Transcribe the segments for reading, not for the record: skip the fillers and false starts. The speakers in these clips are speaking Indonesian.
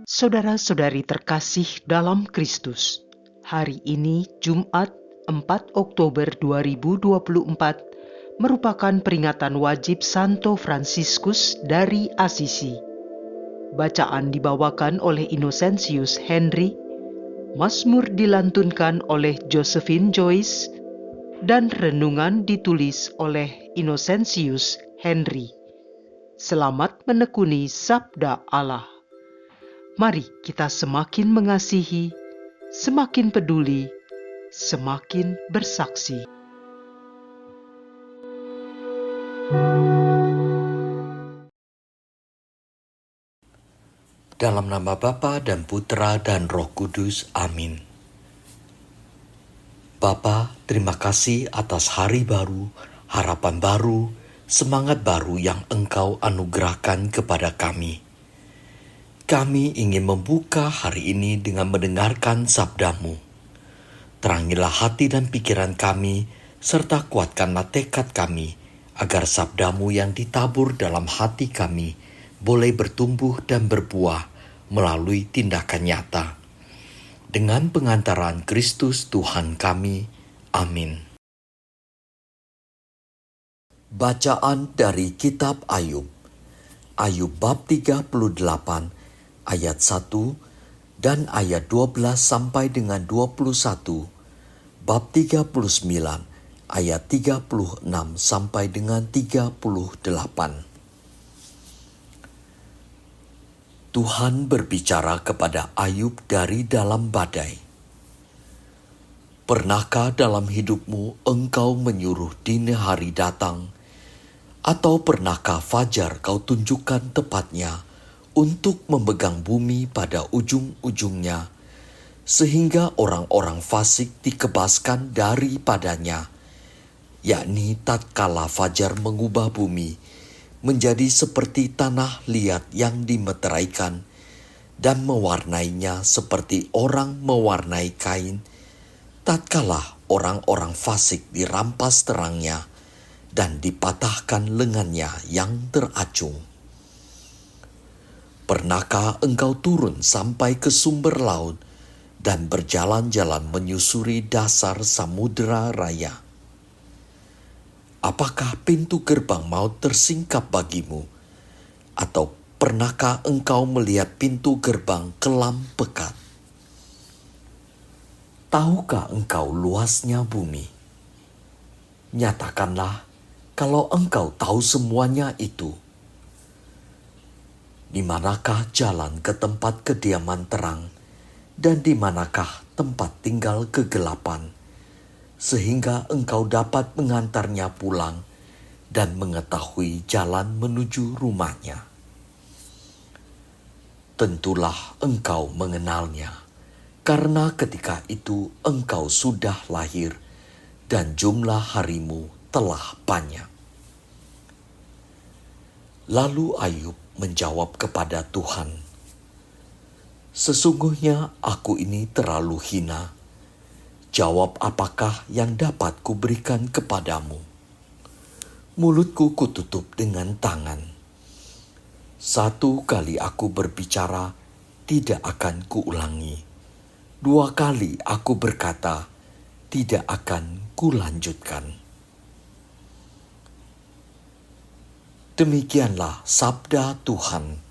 Saudara-saudari terkasih dalam Kristus, hari ini Jumat 4 Oktober 2024 merupakan peringatan wajib Santo Fransiskus dari Asisi. Bacaan dibawakan oleh Innocentius Henry, Mazmur dilantunkan oleh Josephine Joyce, dan renungan ditulis oleh Innocentius Henry. Selamat menekuni Sabda Allah. Mari kita semakin mengasihi, semakin peduli, semakin bersaksi. Dalam nama Bapa dan Putra dan Roh Kudus. Amin. Bapa, terima kasih atas hari baru, harapan baru, semangat baru yang Engkau anugerahkan kepada kami. Kami ingin membuka hari ini dengan mendengarkan sabda-Mu. Terangilah hati dan pikiran kami, serta kuatkanlah tekad kami, agar sabda-Mu yang ditabur dalam hati kami boleh bertumbuh dan berbuah melalui tindakan nyata. Dengan pengantaran Kristus Tuhan kami. Amin. Bacaan dari Kitab Ayub. Ayub bab 38 ayat 1 dan ayat 12 sampai dengan 21. Bab 39 ayat 36 sampai dengan 38. Tuhan berbicara kepada Ayub dari dalam badai. Pernahkah dalam hidupmu engkau menyuruh dini hari datang? Atau pernahkah fajar kau tunjukkan tepatnya untuk memegang bumi pada ujung-ujungnya, sehingga orang-orang fasik dikebaskan daripadanya, yakni tatkala fajar mengubah bumi menjadi seperti tanah liat yang dimeteraikan dan mewarnainya seperti orang mewarnai kain, tatkala orang-orang fasik dirampas terangnya dan dipatahkan lengannya yang teracung. Pernahkah engkau turun sampai ke sumber laut dan berjalan-jalan menyusuri dasar samudera raya? Apakah pintu gerbang maut tersingkap bagimu? Atau pernahkah engkau melihat pintu gerbang kelam pekat? Tahukah engkau luasnya bumi? Nyatakanlah kalau engkau tahu semuanya itu. Di manakah jalan ke tempat kediaman terang, dan di manakah tempat tinggal kegelapan, sehingga engkau dapat mengantarnya pulang dan mengetahui jalan menuju rumahnya? Tentulah engkau mengenalnya, karena ketika itu engkau sudah lahir dan jumlah harimu telah banyak. Lalu Ayub menjawab kepada Tuhan, "Sesungguhnya aku ini terlalu hina. Jawab apakah yang dapat kuberikan kepadamu? Mulutku kututup dengan tangan. 1 kali aku berbicara, tidak akan kuulangi. 2 kali aku berkata, tidak akan kulanjutkan." Demikianlah sabda Tuhan.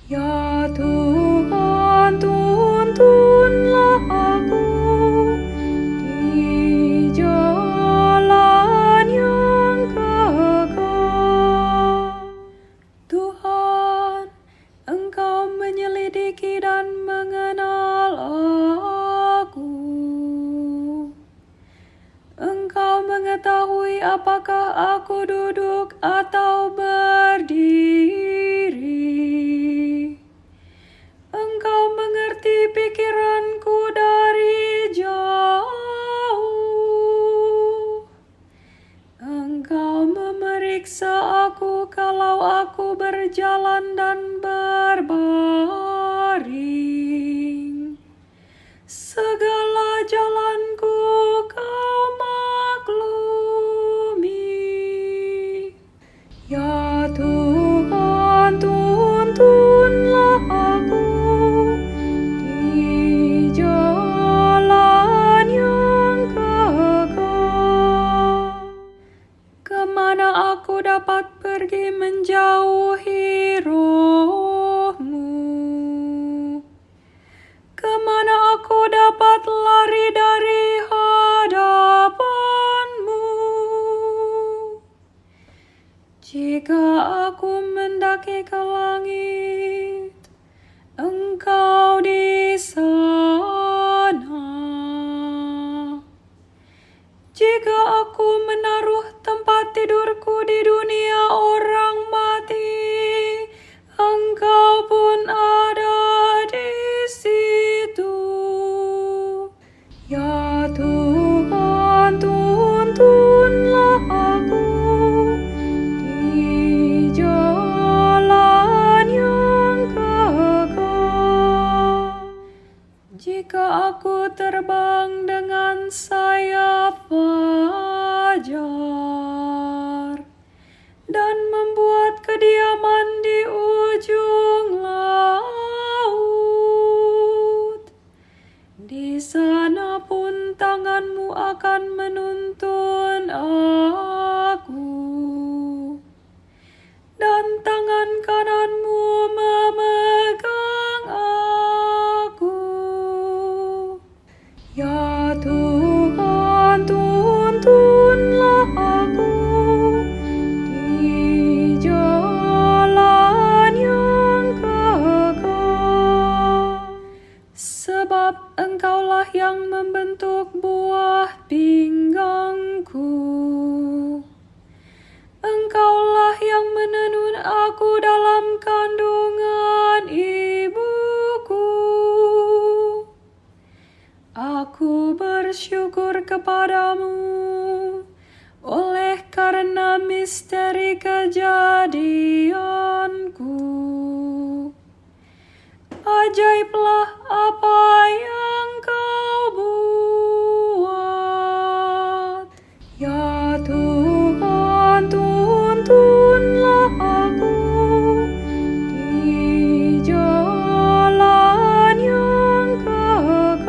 Ya Tuhan, tuntunlah aku di jalan yang kekal. Tuhan, Engkau menyelidiki dan mengenal aku. Engkau mengetahui apakah aku duduk atau berdiri. Engkau mengerti pikiranku dari jauh. Engkau memberi periksa aku kalau aku berjalan dan berbaring. Segala jalanku kau maklumi. Ya Tuhan, tuntunlah aku di jalan yang kekal. Kemana aku dapat pergi menjauhi Roh-Mu? Kemana aku dapat lari dari hadapan-Mu? Jika aku mendaki ke langit, Engkau di sana. Jika aku menaruh tempat tidurku di dunia orang mati, Engkau pun ada di situ. Ya Tuhan, tuntunlah aku di jalan yang kekal. Jika aku terbang dengan sayap fajar dan membuat kediaman di ujung laut, di sana pun tangan-Mu akan menuntun aku, dan tangan kanan-Mu memegang aku. Ya Tuhan, tuntunlah aku di jalan yang kekal. Sebab Engkaulah yang membentuk buah pinggangku. Engkaulah yang menenun aku dalam kandungan ibuku. Aku bersyukur kepadamu oleh karena misteri kejadianku. Ajaiblah apa yang Kau buat. Ya Tuhan, tuntunlah aku di jalan yang kekal.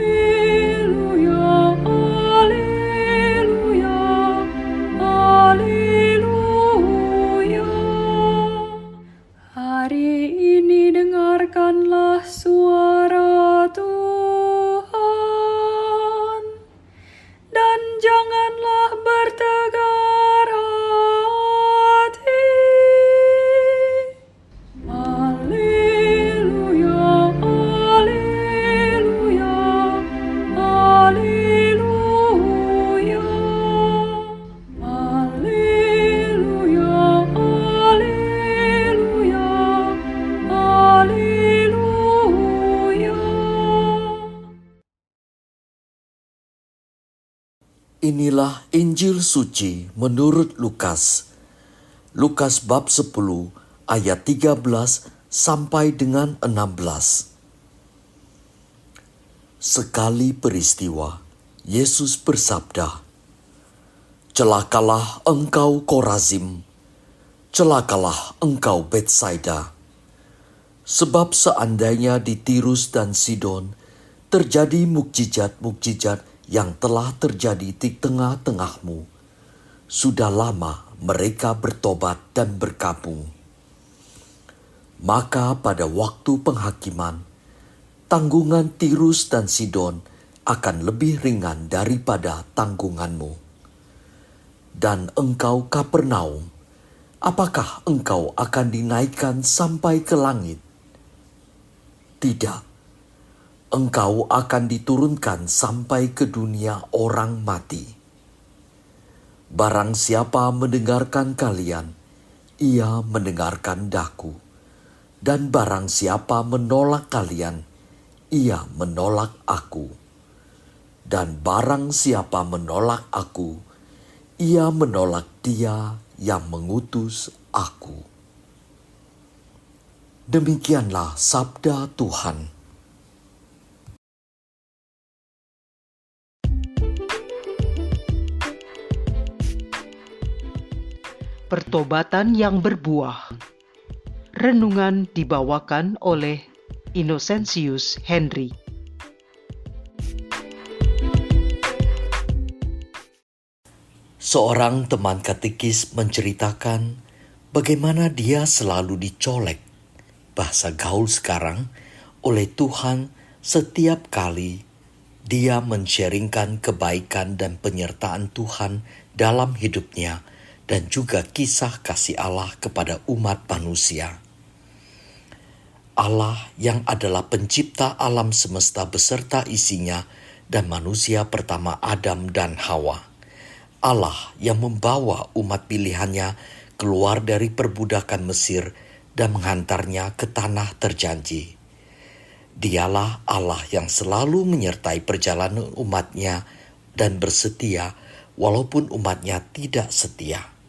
Haleluya, haleluya, haleluya. Hari ini dengarkanlah suara Tuhan, dan janganlah bertegar hati. Haleluya, haleluya, haleluya. Haleluya, haleluya, haleluya. Inilah Injil suci menurut Lukas. Lukas bab 10 ayat 13 sampai dengan 16. Sekali peristiwa, Yesus bersabda, "Celakalah engkau Korazim, celakalah engkau Betsaida. Sebab seandainya di Tirus dan Sidon terjadi mukjizat-mukjizat yang telah terjadi di tengah-tengahmu, sudah lama mereka bertobat dan berkabung. Maka pada waktu penghakiman, tanggungan Tirus dan Sidon akan lebih ringan daripada tanggunganmu. Dan engkau Kapernaum, apakah engkau akan dinaikkan sampai ke langit? Tidak, engkau akan diturunkan sampai ke dunia orang mati. Barang siapa mendengarkan kalian, ia mendengarkan Daku. Dan barang siapa menolak kalian, ia menolak Aku. Dan barang siapa menolak Aku, ia menolak Dia yang mengutus Aku. Demikianlah sabda Tuhan. Pertobatan yang berbuah. Renungan dibawakan oleh Innocentius Henry. Seorang teman katekis menceritakan bagaimana dia selalu dicolek, bahasa gaul sekarang, oleh Tuhan setiap kali dia men-sharingkan kebaikan dan penyertaan Tuhan dalam hidupnya dan juga kisah kasih Allah kepada umat manusia. Allah yang adalah pencipta alam semesta beserta isinya dan manusia pertama Adam dan Hawa. Allah yang membawa umat pilihannya keluar dari perbudakan Mesir dan menghantarnya ke tanah terjanji. Dialah Allah yang selalu menyertai perjalanan umatnya dan bersetia walaupun umatnya tidak setia.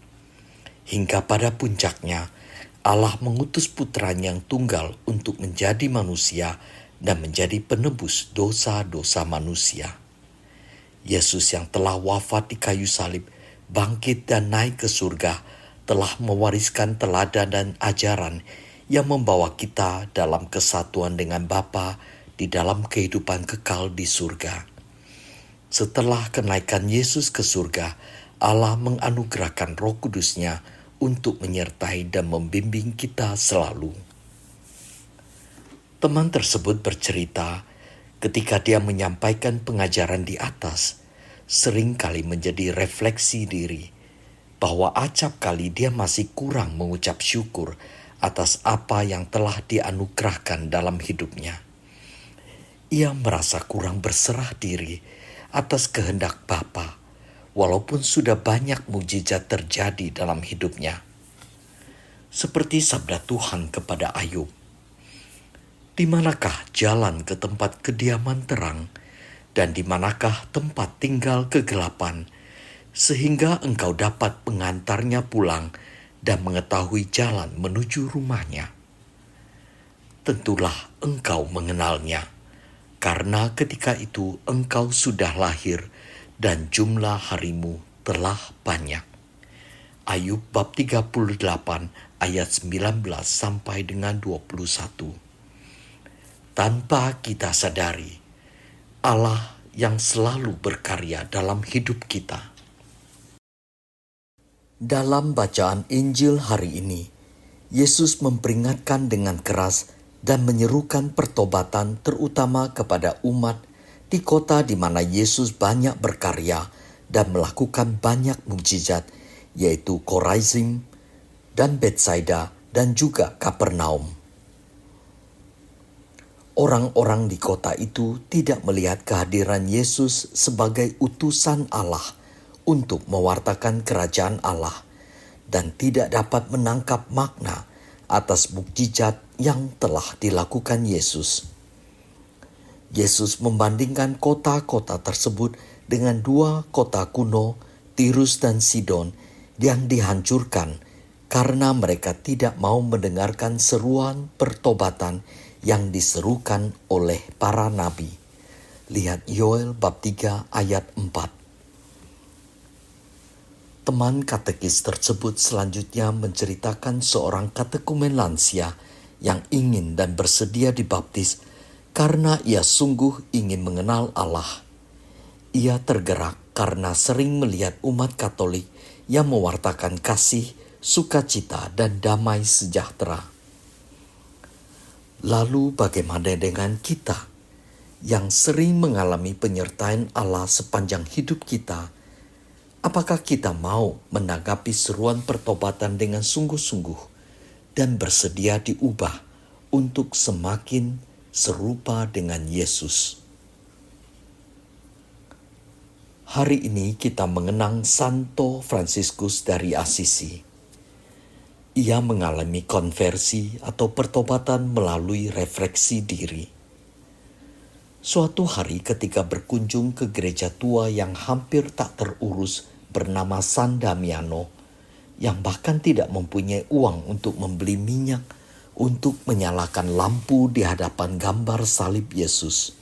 Hingga pada puncaknya, Allah mengutus putranya yang tunggal untuk menjadi manusia dan menjadi penebus dosa-dosa manusia. Yesus yang telah wafat di kayu salib, bangkit dan naik ke surga, telah mewariskan teladan dan ajaran yang membawa kita dalam kesatuan dengan Bapa di dalam kehidupan kekal di surga. Setelah kenaikan Yesus ke surga, Allah menganugerahkan Roh Kudus-Nya untuk menyertai dan membimbing kita selalu. Teman tersebut bercerita, ketika dia menyampaikan pengajaran di atas, seringkali menjadi refleksi diri, bahwa acap kali dia masih kurang mengucap syukur atas apa yang telah dianugerahkan dalam hidupnya. Ia merasa kurang berserah diri atas kehendak Bapa, walaupun sudah banyak mukjizat terjadi dalam hidupnya. Seperti sabda Tuhan kepada Ayub, "Di manakah jalan ke tempat kediaman terang, dan di manakah tempat tinggal kegelapan, sehingga engkau dapat mengantarnya pulang dan mengetahui jalan menuju rumahnya? Tentulah engkau mengenalnya, karena ketika itu engkau sudah lahir dan jumlah harimu telah banyak." Ayub bab 38 ayat 19 sampai dengan 21. Tanpa kita sadari, Allah yang selalu berkarya dalam hidup kita. Dalam bacaan Injil hari ini, Yesus memperingatkan dengan keras dan menyerukan pertobatan terutama kepada umat di kota di mana Yesus banyak berkarya dan melakukan banyak mukjizat, yaitu Korazim dan Betsaida dan juga Kapernaum. Orang-orang di kota itu tidak melihat kehadiran Yesus sebagai utusan Allah untuk mewartakan kerajaan Allah dan tidak dapat menangkap makna atas mukjizat yang telah dilakukan Yesus. Yesus membandingkan kota-kota tersebut dengan dua kota kuno, Tirus dan Sidon, yang dihancurkan karena mereka tidak mau mendengarkan seruan pertobatan yang diserukan oleh para nabi. Lihat Yoel bab 3 ayat 4. Teman katekis tersebut selanjutnya menceritakan seorang katekumen lansia yang ingin dan bersedia dibaptis karena ia sungguh ingin mengenal Allah. Ia tergerak karena sering melihat umat Katolik yang mewartakan kasih, sukacita, dan damai sejahtera. Lalu bagaimana dengan kita yang sering mengalami penyertaan Allah sepanjang hidup kita? Apakah kita mau menanggapi seruan pertobatan dengan sungguh-sungguh dan bersedia diubah untuk semakin serupa dengan Yesus? Hari ini kita mengenang Santo Fransiskus dari Assisi. Ia mengalami konversi atau pertobatan melalui refleksi diri. Suatu hari ketika berkunjung ke gereja tua yang hampir tak terurus bernama San Damiano, yang bahkan tidak mempunyai uang untuk membeli minyak untuk menyalakan lampu di hadapan gambar salib Yesus.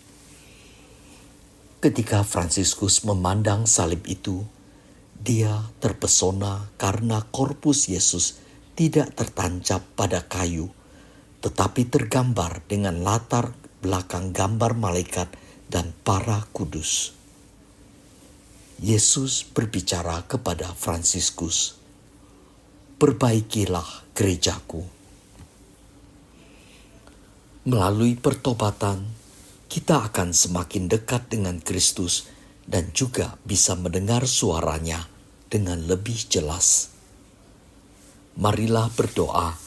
Ketika Fransiskus memandang salib itu, dia terpesona karena korpus Yesus tidak tertancap pada kayu, tetapi tergambar dengan latar belakang gambar malaikat dan para kudus. Yesus berbicara kepada Fransiskus, "Perbaikilah gerejaku." Melalui pertobatan, kita akan semakin dekat dengan Kristus dan juga bisa mendengar suaranya dengan lebih jelas. Marilah berdoa.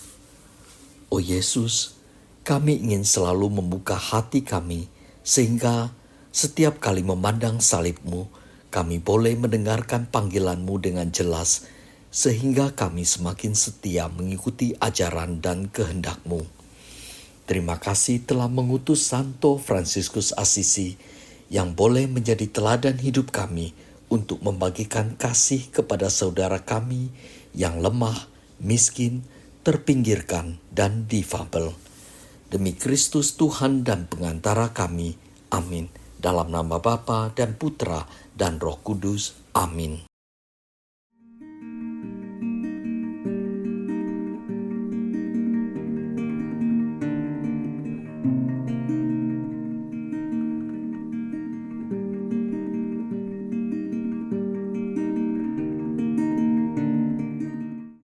Oh Yesus, kami ingin selalu membuka hati kami sehingga setiap kali memandang salib-Mu, kami boleh mendengarkan panggilan-Mu dengan jelas sehingga kami semakin setia mengikuti ajaran dan kehendak-Mu. Terima kasih telah mengutus Santo Fransiskus Assisi yang boleh menjadi teladan hidup kami untuk membagikan kasih kepada saudara kami yang lemah, miskin, terpinggirkan, dan difabel. Demi Kristus Tuhan dan pengantara kami. Amin. Dalam nama Bapa dan Putra dan Roh Kudus. Amin.